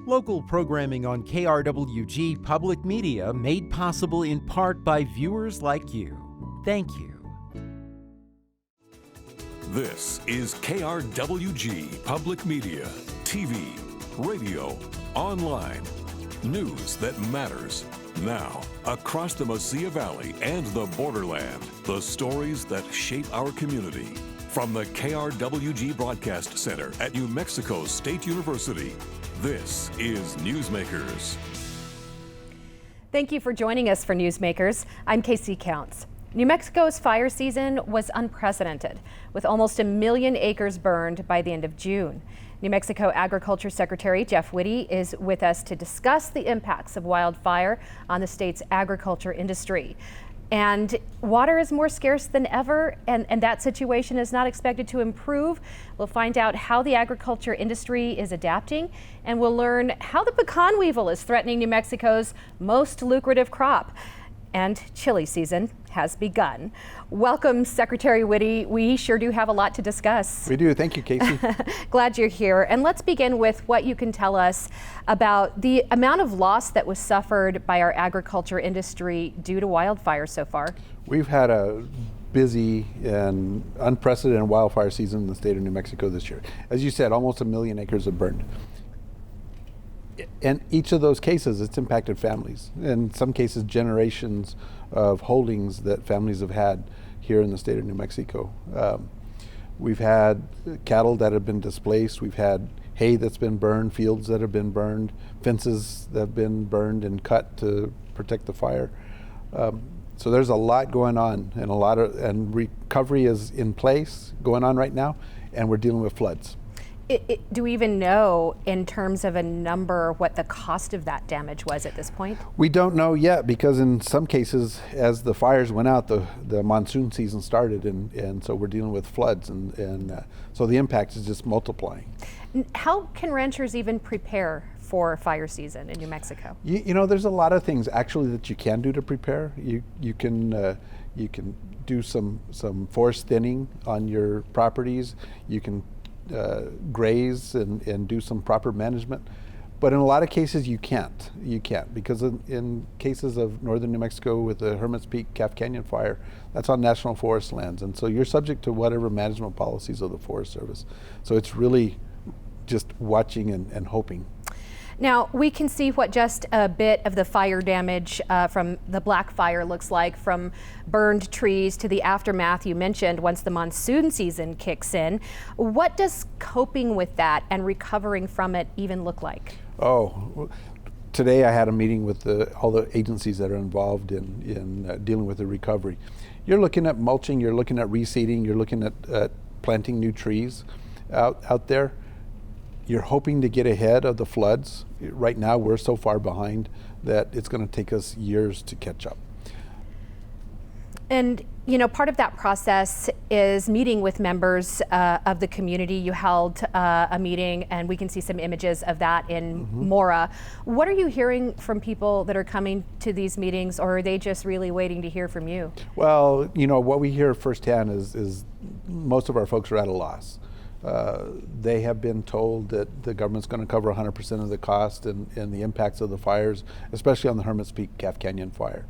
Local programming on KRWG Public Media made possible in part by viewers like you. Thank you. This is KRWG Public Media, TV, radio, online. News that matters. Now, across the Mesilla Valley and the borderland, the stories that shape our community. From the KRWG Broadcast Center at New Mexico State University, this is Newsmakers. Thank you for joining us for Newsmakers. I'm Casey Counts. New Mexico's fire season was unprecedented, with almost 1 million acres burned by the end of June. New Mexico Agriculture Secretary Jeff Witte is with us to discuss the impacts of wildfire on the state's agriculture industry. And water is more scarce than ever, and that situation is not expected to improve. We'll find out how the agriculture industry is adapting, and we'll learn how the pecan weevil is threatening New Mexico's most lucrative crop. And chili season has begun. Welcome, Secretary Witte. We sure do have a lot to discuss. We do. Thank you, Casey. Glad you're here. And let's begin with what you can tell us about the amount of loss that was suffered by our agriculture industry due to wildfire so far. We've had a busy and unprecedented wildfire season in the state of New Mexico this year. As you said, almost 1 million acres have burned. In each of those cases, it's impacted families. In some cases, generations of holdings that families have had here in the state of New Mexico. We've had cattle that have been displaced. We've had hay that's been burned, fields that have been burned, fences that have been burned and cut to protect the fire. So there's a lot going on, and recovery is in place going on right now, and we're dealing with floods. Do we even know, in terms of a number, what the cost of that damage was at this point? We don't know yet, because in some cases, as the fires went out, the monsoon season started, and so we're dealing with floods, and so the impact is just multiplying. How can ranchers even prepare for fire season in New Mexico? You know, there's a lot of things actually that you can do to prepare. You can do some forest thinning on your properties. You can graze and do some proper management, but in a lot of cases you can't because in cases of northern New Mexico with the Hermit's Peak Calf Canyon fire, that's on national forest lands, and so you're subject to whatever management policies of the Forest Service. So it's really just watching and hoping. Now, we can see what just a bit of the fire damage from the black fire looks like, from burned trees to the aftermath you mentioned once the monsoon season kicks in. What does coping with that and recovering from it even look like? Oh, today I had a meeting with all the agencies that are involved in dealing with the recovery. You're looking at mulching, you're looking at reseeding, you're looking at planting new trees out there. You're hoping to get ahead of the floods. Right now, we're so far behind that it's going to take us years to catch up. And, you know, part of that process is meeting with members of the community. You held a meeting, and we can see some images of that in Mora. What are you hearing from people that are coming to these meetings, or are they just really waiting to hear from you? Well, you know, what we hear firsthand is most of our folks are at a loss. They have been told that the government's going to cover 100% of the cost and the impacts of the fires, especially on the Hermit's Peak Calf Canyon fire.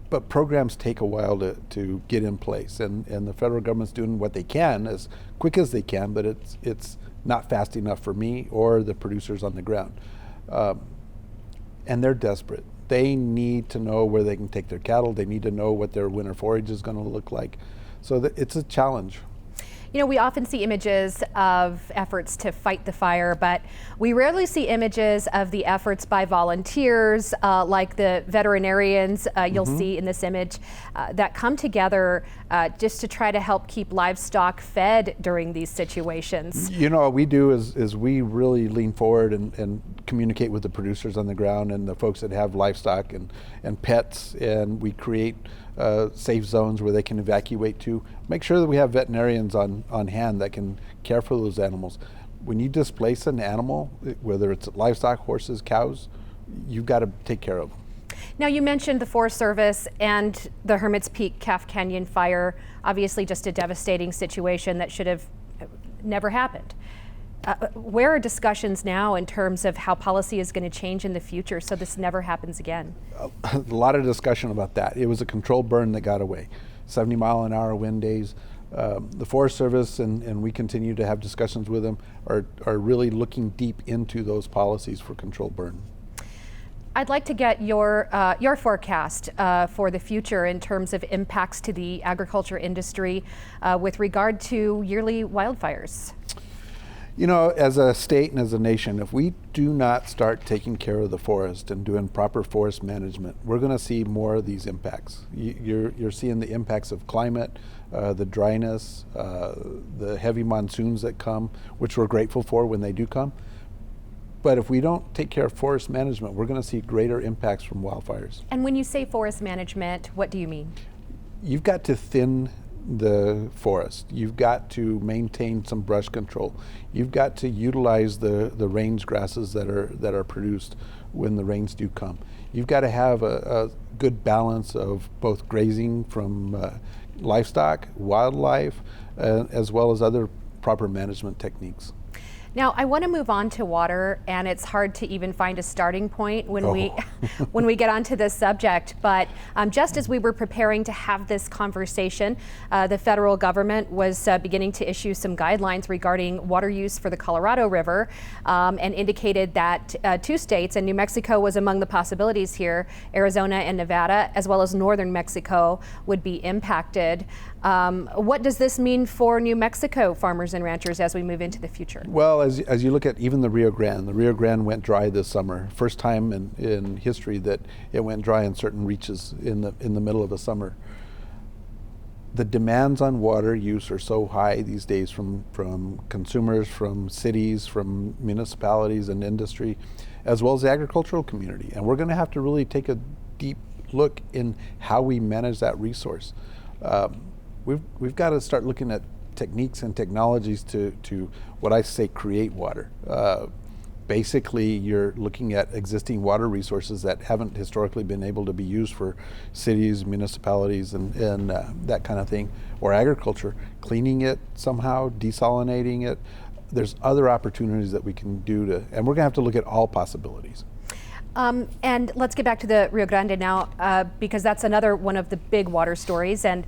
But programs take a while to get in place, and the federal government's doing what they can as quick as they can, but it's not fast enough for me or the producers on the ground. And they're desperate. They need to know where they can take their cattle. They need to know what their winter forage is going to look like. So it's a challenge. You know, we often see images of efforts to fight the fire, but we rarely see images of the efforts by volunteers, like the veterinarians you'll see in this image, that come together just to try to help keep livestock fed during these situations. You know, what we do is we really lean forward and communicate with the producers on the ground and the folks that have livestock and pets, and we create safe zones where they can evacuate to. Make sure that we have veterinarians on hand that can care for those animals. When you displace an animal, whether it's livestock, horses, cows, you've got to take care of them. Now, you mentioned the Forest Service and the Hermit's Peak Calf Canyon fire, obviously just a devastating situation that should have never happened. Where are discussions now in terms of how policy is going to change in the future so this never happens again? A lot of discussion about that. It was a controlled burn that got away. 70-mile-an-hour wind days. The Forest Service, and we continue to have discussions with them, are really looking deep into those policies for controlled burn. I'd like to get your forecast for the future in terms of impacts to the agriculture industry with regard to yearly wildfires. You know, as a state and as a nation, if we do not start taking care of the forest and doing proper forest management, we're going to see more of these impacts. You're seeing the impacts of climate, the dryness, the heavy monsoons that come, which we're grateful for when they do come. But if we don't take care of forest management, we're going to see greater impacts from wildfires. And when you say forest management, what do you mean? You've got to thin the forest. You've got to maintain some brush control. You've got to utilize the range grasses that are produced when the rains do come. You've got to have a good balance of both grazing from livestock, wildlife, as well as other proper management techniques. Now, I want to move on to water, and it's hard to even find a starting point when we get onto this subject. But just as we were preparing to have this conversation, the federal government was beginning to issue some guidelines regarding water use for the Colorado River, and indicated that 2 states, and New Mexico was among the possibilities here, Arizona and Nevada, as well as northern Mexico, would be impacted. What does this mean for New Mexico farmers and ranchers as we move into the future? Well, as you look at even the Rio Grande went dry this summer. First time in history that it went dry in certain reaches in the middle of the summer. The demands on water use are so high these days from consumers, from cities, from municipalities and industry, as well as the agricultural community. And we're going to have to really take a deep look in how we manage that resource. We've got to start looking at techniques and technologies to what I say create water. Basically, you're looking at existing water resources that haven't historically been able to be used for cities, municipalities, and that kind of thing, or agriculture, cleaning it somehow, desalinating it. There's other opportunities that we can do and we're gonna have to look at all possibilities. And let's get back to the Rio Grande now, because that's another one of the big water stories, and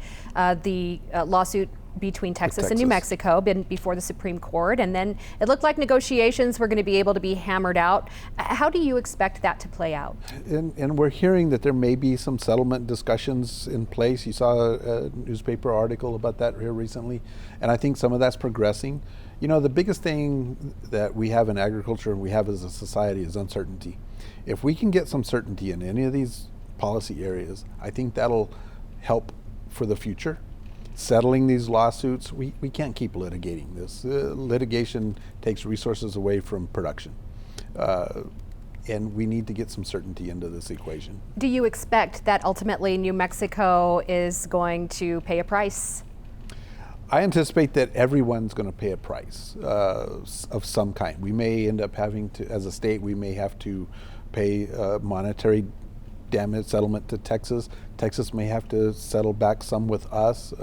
the lawsuit between Texas and New Mexico been before the Supreme Court, and then it looked like negotiations were going to be able to be hammered out. How do you expect that to play out? And we're hearing that there may be some settlement discussions in place. You saw a newspaper article about that here recently, and I think some of that's progressing. You know, the biggest thing that we have in agriculture and we have as a society is uncertainty. If we can get some certainty in any of these policy areas, I think that'll help for the future. Settling these lawsuits, we can't keep litigating this. Litigation takes resources away from production. And we need to get some certainty into this equation. Do you expect that ultimately New Mexico is going to pay a price? I anticipate that everyone's going to pay a price of some kind. We may end up having to, as a state, we may have to pay monetary damage settlement to Texas. Texas may have to settle back some with us.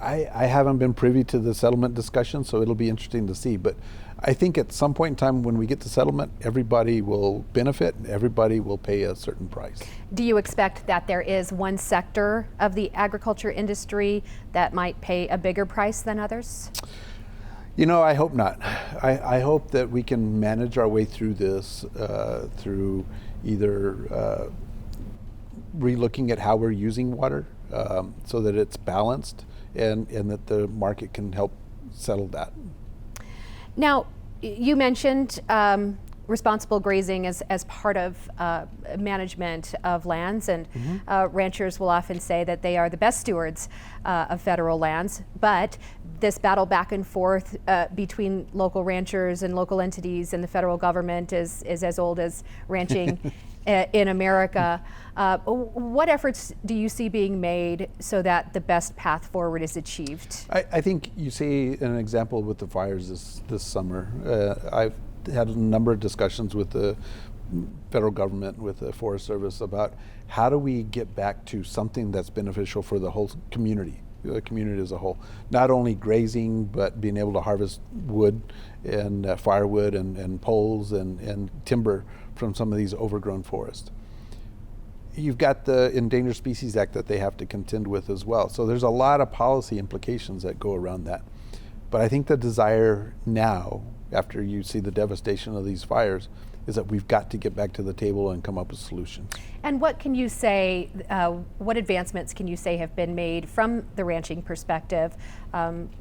I haven't been privy to the settlement discussion, so it'll be interesting to see. But I think at some point in time when we get to settlement, everybody will benefit, everybody will pay a certain price. Do you expect that there is one sector of the agriculture industry that might pay a bigger price than others? You know, I hope not. I hope that we can manage our way through this through either re-looking at how we're using water so that it's balanced and that the market can help settle that. Now, you mentioned responsible grazing as part of management of lands, and ranchers will often say that they are the best stewards of federal lands, but this battle back and forth between local ranchers and local entities and the federal government is as old as ranching in America. What efforts do you see being made so that the best path forward is achieved? I think you see an example with the fires this summer. I've had a number of discussions with the federal government, with the Forest Service, about how do we get back to something that's beneficial for the whole community. the community as a whole. Not only grazing, but being able to harvest wood and firewood and poles and timber from some of these overgrown forests. You've got the Endangered Species Act that they have to contend with as well. So there's a lot of policy implications that go around that. But I think the desire now, after you see the devastation of these fires, is that we've got to get back to the table and come up with solutions. And what can you say, what advancements can you say have been made from the ranching perspective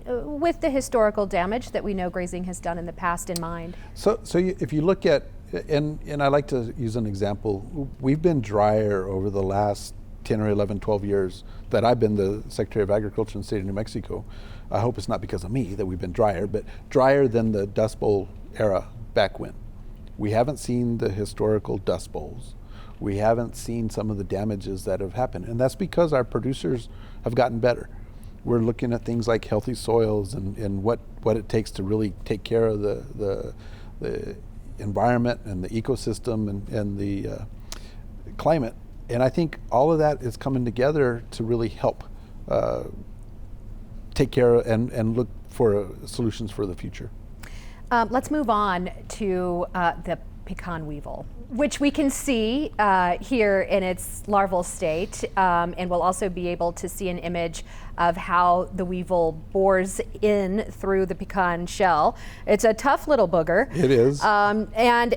with the historical damage that we know grazing has done in the past in mind? If you look at, and I like to use an example, we've been drier over the last 10 or 11, 12 years that I've been the Secretary of Agriculture in the state of New Mexico. I hope it's not because of me that we've been drier, but drier than the Dust Bowl era back when. We haven't seen the historical Dust Bowls. We haven't seen some of the damages that have happened. And that's because our producers have gotten better. We're looking at things like healthy soils and what it takes to really take care of the environment and the ecosystem and the climate. And I think all of that is coming together to really help take care of and look for solutions for the future. Let's move on to the pecan weevil, which we can see here in its larval state, and we'll also be able to see an image of how the weevil bores in through the pecan shell. It's a tough little booger. It is. And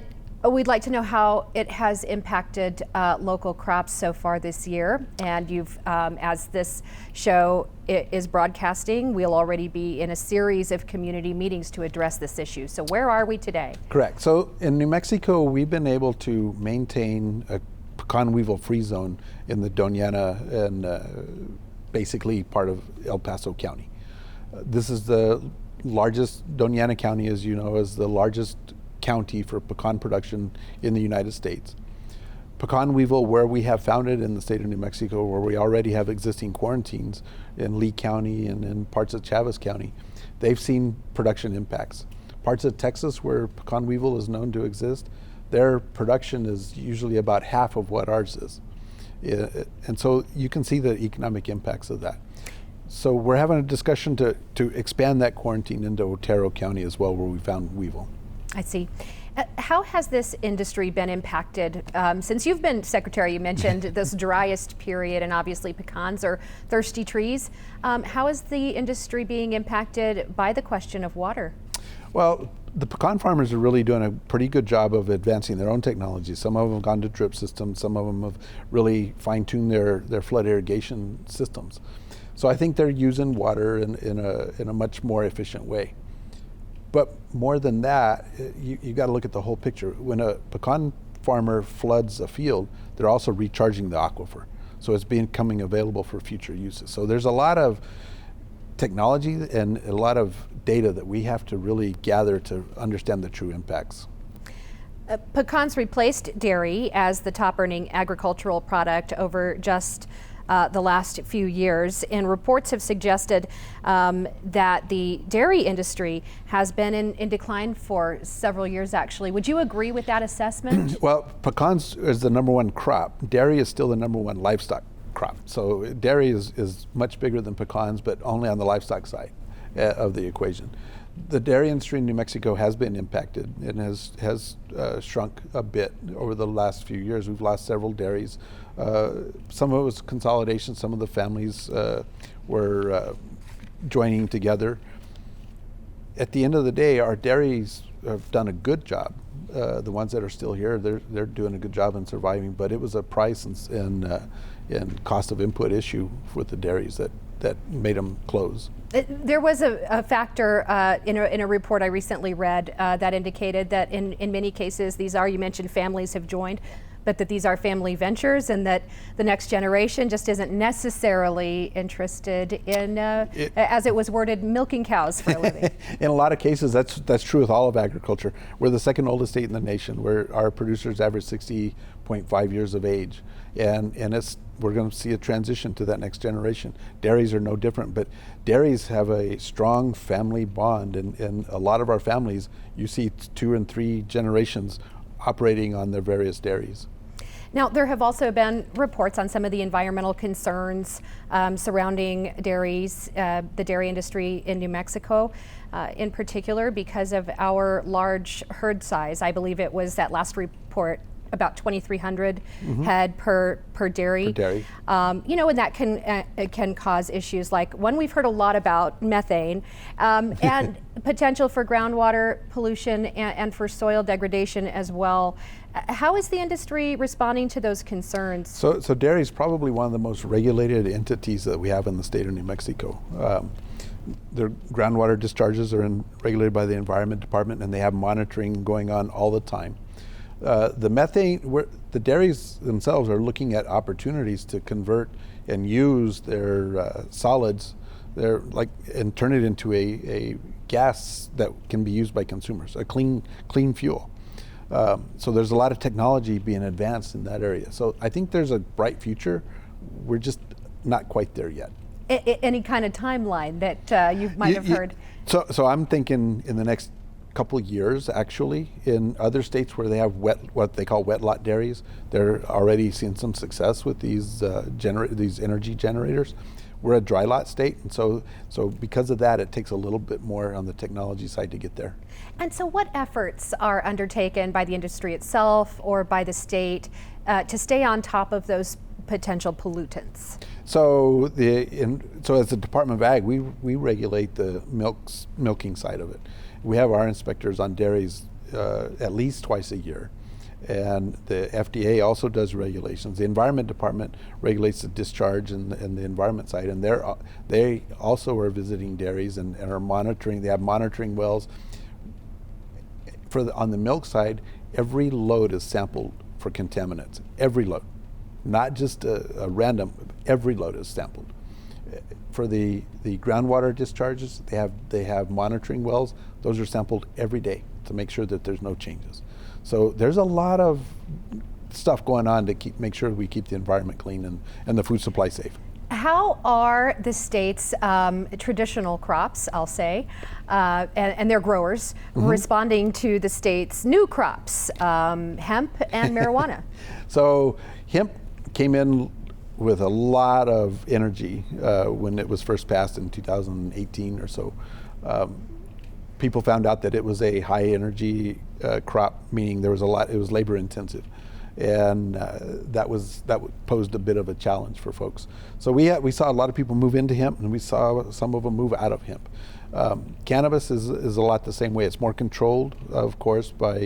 we'd like to know how it has impacted local crops so far this year. And you've, as this show is broadcasting, we'll already be in a series of community meetings to address this issue. So where are we today? Correct. So in New Mexico, we've been able to maintain a pecan weevil free zone in the Doñana and basically part of El Paso County. This is the largest, Doñana County, as you know, is the largest county for pecan production in the United States. Pecan weevil, where we have found it in the state of New Mexico, where we already have existing quarantines in Lee County and in parts of Chaves County, they've seen production impacts. Parts of Texas where pecan weevil is known to exist, their production is usually about half of what ours is. And so you can see the economic impacts of that. So we're having a discussion to expand that quarantine into Otero County as well, where we found weevil. I see. How has this industry been impacted? Since you've been secretary, you mentioned this driest period, and obviously pecans are thirsty trees. How is the industry being impacted by the question of water? Well, the pecan farmers are really doing a pretty good job of advancing their own technology. Some of them have gone to drip systems, some of them have really fine-tuned their flood irrigation systems. So I think they're using water in a much more efficient way. But more than that, you got to look at the whole picture. When a pecan farmer floods a field, they're also recharging the aquifer. So it's becoming available for future uses. So there's a lot of technology and a lot of data that we have to really gather to understand the true impacts. Pecans replaced dairy as the top earning agricultural product over just the last few years, and reports have suggested that the dairy industry has been in decline for several years, actually. Would you agree with that assessment? Well, pecans is the number one crop. Dairy is still the number one livestock crop. So dairy is much bigger than pecans, but only on the livestock side of the equation. The dairy industry in New Mexico has been impacted and has shrunk a bit over the last few years. We've lost several dairies. Some of it was consolidation. Some of the families were joining together. At the end of the day, our dairies have done a good job. The ones that are still here, they're doing a good job in surviving. But it was a price and cost of input issue with the dairies that made them close. There was a factor in a report I recently read that indicated that in many cases these are, you mentioned families have joined, but that these are family ventures and that the next generation just isn't necessarily interested in, as it was worded, milking cows for a living. In a lot of cases, that's true with all of agriculture. We're the second oldest state in the nation, where our producers average 60.5 years of age. And we're going to see a transition to that next generation. Dairies are no different, but dairies have a strong family bond, and a lot of our families, you see 2 and 3 generations operating on their various dairies. Now, there have also been reports on some of the environmental concerns surrounding dairies, the dairy industry in New Mexico, in particular because of our large herd size. I believe it was that last report about 2,300 head per dairy. You know, and that can cause issues like one we've heard a lot about, methane, and potential for groundwater pollution and for soil degradation as well. How is the industry responding to those concerns? So dairy is probably one of the most regulated entities that we have in the state of New Mexico. Their groundwater discharges are regulated by the Environment Department, and they have monitoring going on all the time. The methane, the dairies themselves are looking at opportunities to convert and use their solids, and turn it into a gas that can be used by consumers, a clean fuel. So there's a lot of technology being advanced in that area. So I think there's a bright future. We're just not quite there yet. Any kind of timeline that you might have heard? So I'm thinking in the next couple of years, actually. In other states where they have what they call wet lot dairies, they're already seeing some success with these these energy generators. We're a dry lot state, and so because of that, it takes a little bit more on the technology side to get there. And so what efforts are undertaken by the industry itself or by the state to stay on top of those potential pollutants? So as the Department of Ag, we regulate the milking side of it. We have our inspectors on dairies at least twice a year. And the FDA also does regulations. The Environment Department regulates the discharge and the environment side, and they also are visiting dairies and are monitoring. They have monitoring wells. On the milk side, every load is sampled for contaminants. Every load, not just a random. Every load is sampled. For the groundwater discharges, they have monitoring wells. Those are sampled every day to make sure that there's no changes. So there's a lot of stuff going on to make sure we keep the environment clean and the food supply safe. How are the state's traditional crops, I'll say, and their growers responding to the state's new crops, hemp and marijuana? So hemp came in with a lot of energy when it was first passed in 2018 or so. People found out that it was a high energy crop, meaning it was labor intensive, and that posed a bit of a challenge for folks. So we saw a lot of people move into hemp, and we saw some of them move out of hemp. Cannabis is a lot the same way. It's more controlled, of course, by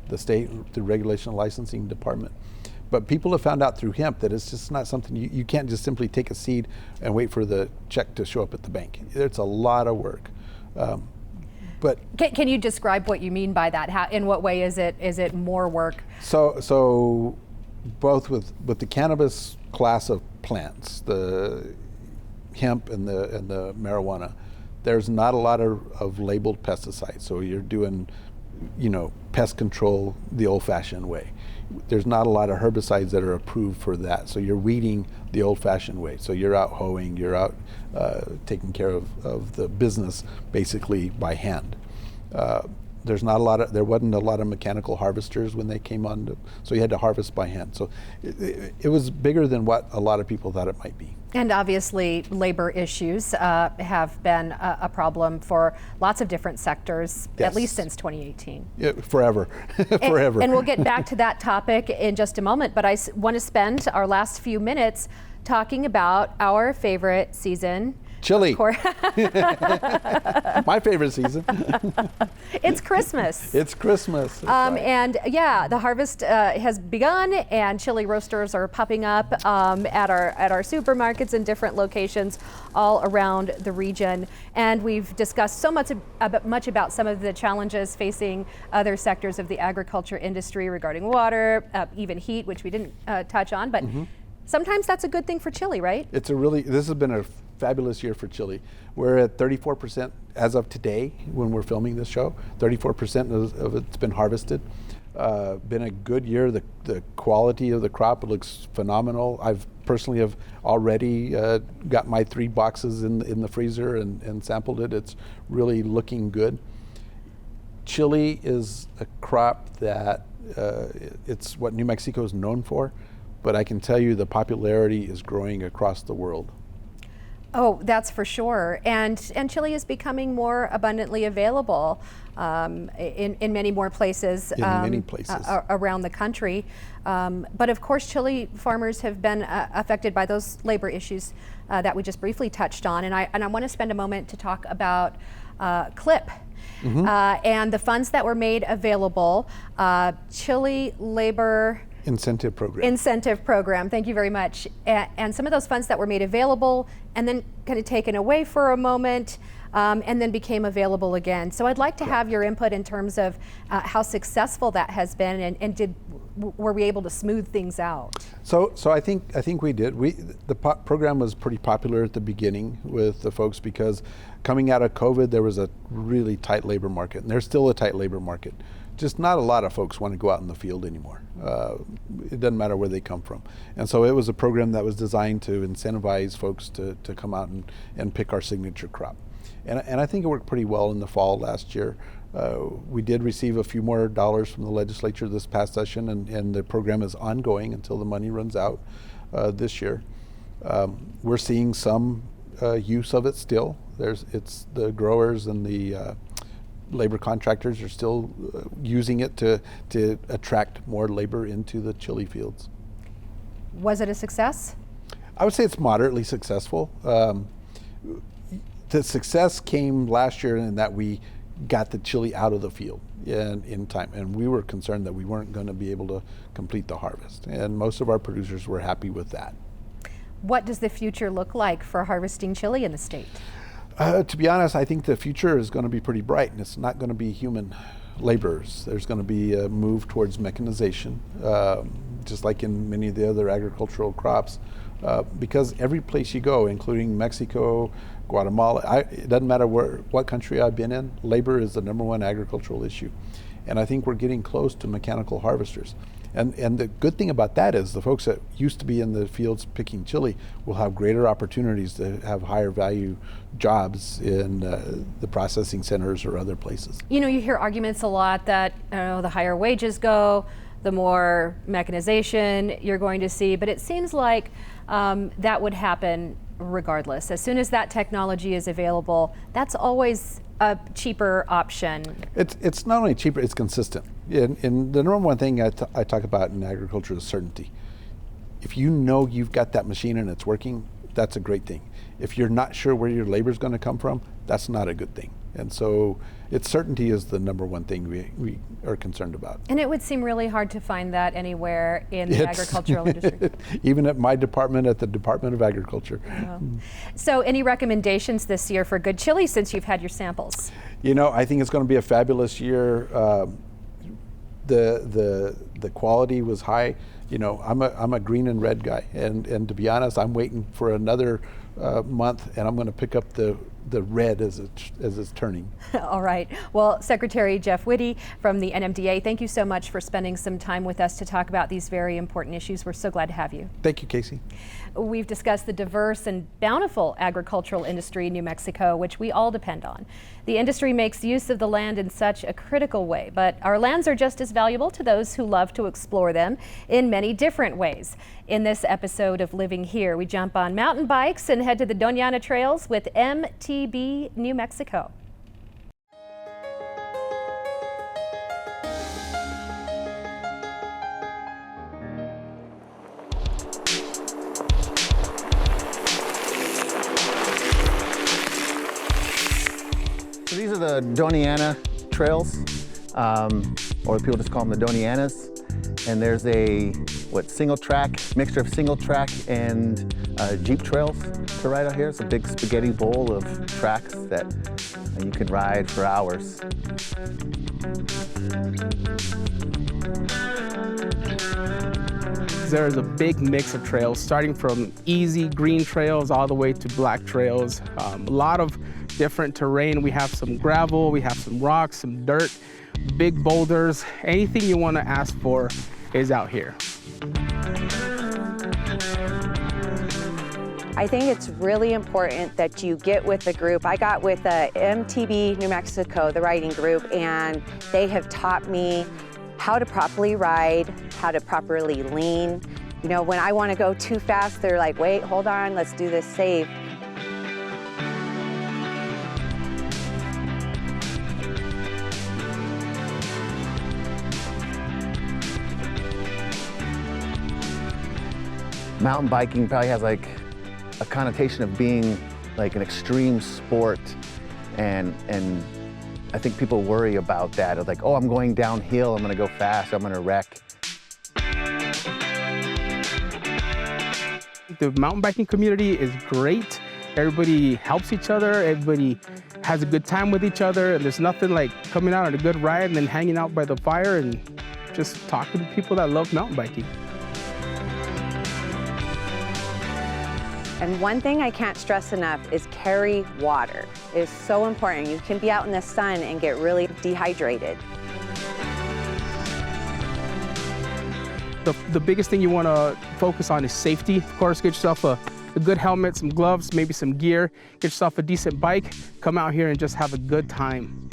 the state through regulation and licensing department. But people have found out through hemp that it's just not something you can't just simply take a seed and wait for the check to show up at the bank. It's a lot of work. But can you describe what you mean by that? How, in what way is it more work? So both with the cannabis class of plants, the hemp and the marijuana, there's not a lot of labeled pesticides. So you're doing, pest control the old-fashioned way. There's not a lot of herbicides that are approved for that. So you're weeding the old-fashioned way. So you're out hoeing, you're out taking care of the business basically by hand. There wasn't a lot of mechanical harvesters when they came on, so you had to harvest by hand. So it was bigger than what a lot of people thought it might be. And obviously labor issues have been a problem for lots of different sectors, Yes. at least since 2018. Yeah, forever, forever. And we'll get back to that topic in just a moment, but I want to spend our last few minutes talking about our favorite season. Chile. My favorite season. It's Christmas. It's Christmas. Right. And yeah, the harvest has begun, and chili roasters are popping up at our supermarkets in different locations all around the region. And we've discussed so much about some of the challenges facing other sectors of the agriculture industry regarding water, even heat, which we didn't touch on, but sometimes that's a good thing for chili, right? This has been a fabulous year for Chile. We're at 34% as of today when we're filming this show. 34% of it's been harvested. Been a good year. The quality of the crop looks phenomenal. I've personally have already got my 3 boxes in the freezer and sampled it. It's really looking good. Chili is a crop that it's what New Mexico is known for, but I can tell you the popularity is growing across the world. Oh, that's for sure. And chili is becoming more abundantly available in many more places. In many places. Around the country. But of course, chili farmers have been affected by those labor issues that we just briefly touched on. And I want to spend a moment to talk about CLIP. And the funds that were made available, Chile Labor Incentive Program. Thank you very much. And some of those funds that were made available and then kind of taken away for a moment and then became available again. So I'd like to have your input in terms of how successful that has been and were we able to smooth things out? So I think we did. The program was pretty popular at the beginning with the folks because coming out of COVID, there was a really tight labor market, and there's still a tight labor market. Just not a lot of folks want to go out in the field anymore. It doesn't matter where they come from. And so it was a program that was designed to incentivize folks to come out and pick our signature crop. And I think it worked pretty well in the fall last year. We did receive a few more dollars from the legislature this past session, and the program is ongoing until the money runs out this year. We're seeing some use of it still. It's the growers and the labor contractors are still using it to attract more labor into the chili fields. Was it a success? I would say it's moderately successful. The success came last year in that we got the chili out of the field in time, and we were concerned that we weren't going to be able to complete the harvest, and most of our producers were happy with that. What does the future look like for harvesting chili in the state? To be honest, I think the future is going to be pretty bright, and it's not going to be human laborers. There's going to be a move towards mechanization, just like in many of the other agricultural crops, because every place you go, including Mexico, Guatemala, it doesn't matter what country I've been in, labor is the #1 agricultural issue. And I think we're getting close to mechanical harvesters. And the good thing about that is the folks that used to be in the fields picking chili will have greater opportunities to have higher value jobs in the processing centers or other places. You know, you hear arguments a lot that the higher wages go, the more mechanization you're going to see, but it seems like that would happen regardless. As soon as that technology is available, that's always a cheaper option. It's not only cheaper, it's consistent. And the #1 thing I talk about in agriculture is certainty. If you know you've got that machine and it's working, that's a great thing. If you're not sure where your labor is going to come from, that's not a good thing. And so certainty is the #1 thing we are concerned about. And it would seem really hard to find that anywhere in the agricultural industry. Even at my department, at the Department of Agriculture. Oh. So any recommendations this year for good chili since you've had your samples? You know, I think it's going to be a fabulous year. The quality was high. You know, I'm a green and red guy, and to be honest, I'm waiting for another month, and I'm going to pick up the red as it's turning. All right. Well, Secretary Jeff Witte from the NMDA, thank you so much for spending some time with us to talk about these very important issues. We're so glad to have you. Thank you, Casey. We've discussed the diverse and bountiful agricultural industry in New Mexico, which we all depend on. The industry makes use of the land in such a critical way, but our lands are just as valuable to those who love to explore them in many different ways. In this episode of Living Here, we jump on mountain bikes and head to the Doña Ana trails with MTB New Mexico. So these are the Doña Ana trails, or people just call them the Doña Anas. And there's a single track, mixture of single track and Jeep trails to ride out here. It's a big spaghetti bowl of tracks that you can ride for hours. There's a big mix of trails, starting from easy green trails all the way to black trails. A lot of different terrain. We have some gravel, we have some rocks, some dirt, big boulders. Anything you want to ask for is out here. I think it's really important that you get with the group. I got with the MTB New Mexico, the riding group, and they have taught me how to properly ride, how to properly lean. You know, when I want to go too fast, they're like, wait, hold on, let's do this safe. Mountain biking probably has like a connotation of being like an extreme sport, and I think people worry about that. It's like, oh, I'm going downhill, I'm gonna go fast, I'm gonna wreck. The mountain biking community is great. Everybody helps each other, everybody has a good time with each other, and there's nothing like coming out on a good ride and then hanging out by the fire and just talking to people that love mountain biking. And one thing I can't stress enough is carry water. It is so important. You can be out in the sun and get really dehydrated. The biggest thing you want to focus on is safety. Of course, get yourself a good helmet, some gloves, maybe some gear. Get yourself a decent bike. Come out here and just have a good time.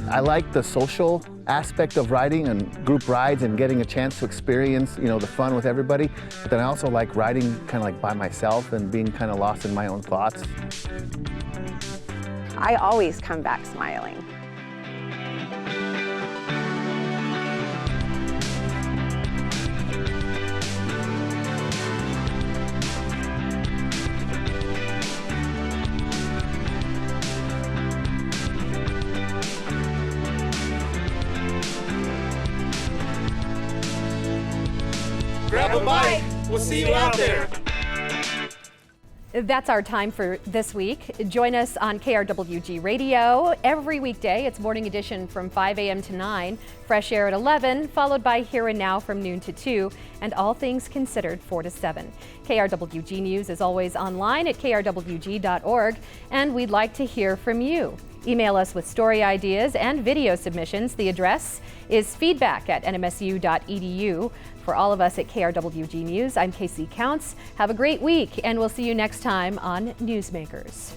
I like the social aspect of riding and group rides and getting a chance to experience, you know, the fun with everybody. But then I also like riding kind of like by myself and being kind of lost in my own thoughts. I always come back smiling. Grab a bike. We'll see you out there. That's our time for this week. Join us on KRWG Radio every weekday. It's morning edition from 5 a.m. to 9, fresh air at 11, followed by Here and Now from noon to 2, and All Things Considered 4 to 7. KRWG News is always online at krwg.org, and we'd like to hear from you. Email us with story ideas and video submissions. The address is feedback@nmsu.edu. For all of us at KRWG News, I'm Casey Counts. Have a great week, and we'll see you next time on Newsmakers.